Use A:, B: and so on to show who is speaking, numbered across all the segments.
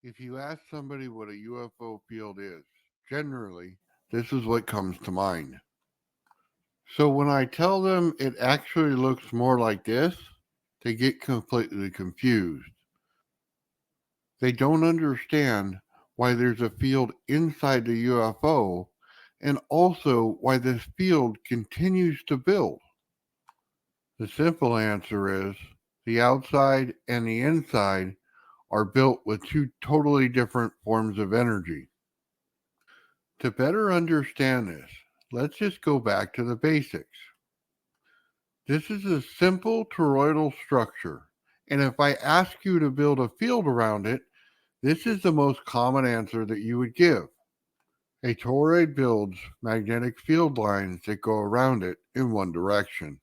A: If you ask somebody what a UFO field is, generally, this is what comes to mind. So when I tell them it actually looks more like this, they get completely confused. They don't understand why there's a field inside the UFO and also why this field continues to build. The simple answer is the outside and the inside are built with two totally different forms of energy. To better understand this, let's just go back to the basics. This is a simple toroidal structure, and if I ask you to build a field around it, this is the most common answer that you would give. A toroid builds magnetic field lines that go around it in one direction.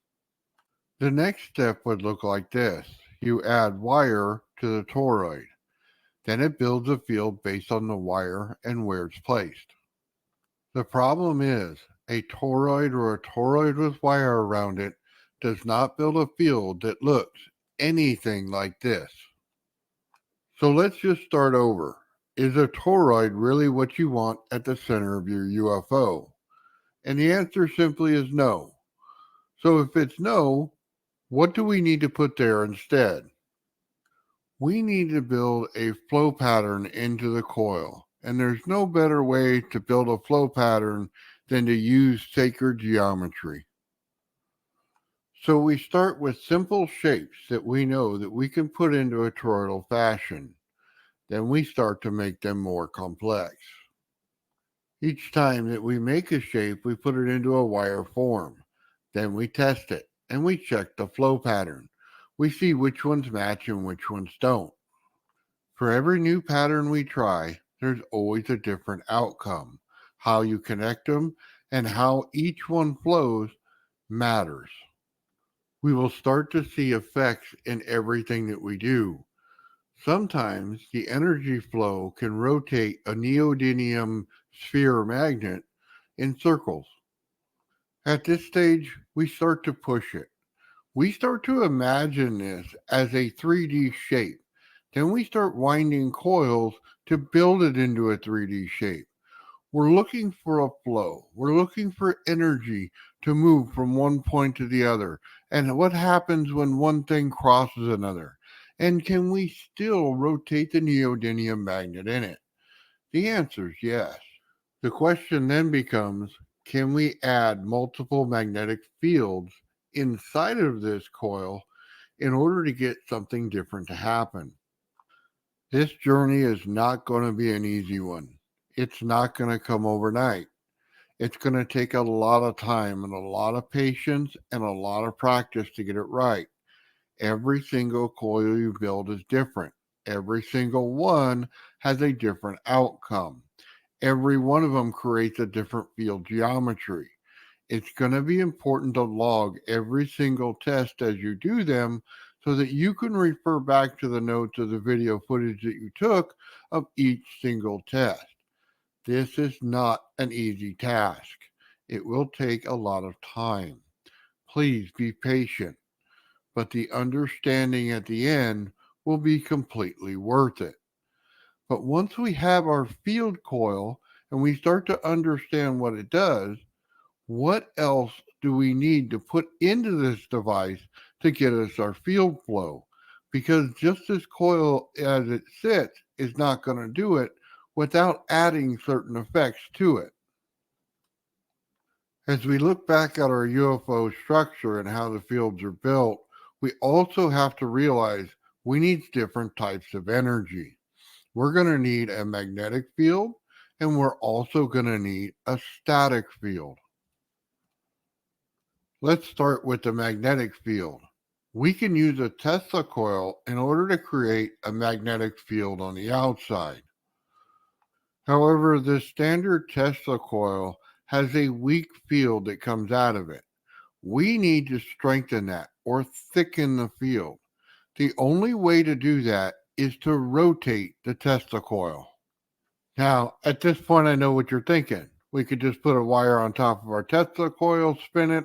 A: The next step would look like this. You add wire to the toroid. Then it builds a field based on the wire and where it's placed. The problem is, a toroid or a toroid with wire around it does not build a field that looks anything like this. So let's just start over. Is a toroid really what you want at the center of your UFO? And the answer simply is no. So if it's no, what do we need to put there instead? We need to build a flow pattern into the coil. And there's no better way to build a flow pattern than to use sacred geometry. So we start with simple shapes that we know that we can put into a toroidal fashion. Then we start to make them more complex. Each time that we make a shape, we put it into a wire form. Then we test it and we check the flow pattern. We see which ones match and which ones don't. For every new pattern we try, there's always a different outcome. How you connect them and how each one flows matters. We will start to see effects in everything that we do. Sometimes the energy flow can rotate a neodymium sphere magnet in circles. At this stage, we start to push it. We start to imagine this as a 3D shape. Then we start winding coils to build it into a 3D shape. We're looking for a flow. We're looking for energy to move from one point to the other. And what happens when one thing crosses another? And can we still rotate the neodymium magnet in it? The answer is yes. The question then becomes, can we add multiple magnetic fields inside of this coil in order to get something different to happen? This journey is not going to be an easy one. It's not going to come overnight. It's going to take a lot of time and a lot of patience and a lot of practice to get it right. Every single coil you build is different. Every single one has a different outcome. Every one of them creates a different field geometry. It's going to be important to log every single test as you do them so that you can refer back to the notes of the video footage that you took of each single test. This is not an easy task. It will take a lot of time. Please be patient, but the understanding at the end will be completely worth it. But once we have our field coil and we start to understand what it does, what else do we need to put into this device to get us our field flow? Because just this coil as it sits is not going to do it without adding certain effects to it. As we look back at our UFO structure and how the fields are built, we also have to realize we need different types of energy. We're going to need a magnetic field and we're also going to need a static field. Let's start with the magnetic field. We can use a Tesla coil in order to create a magnetic field on the outside. However, the standard Tesla coil has a weak field that comes out of it. We need to strengthen that or thicken the field. The only way to do that is to rotate the Tesla coil. Now, at this point, I know what you're thinking. We could just put a wire on top of our Tesla coil, spin it,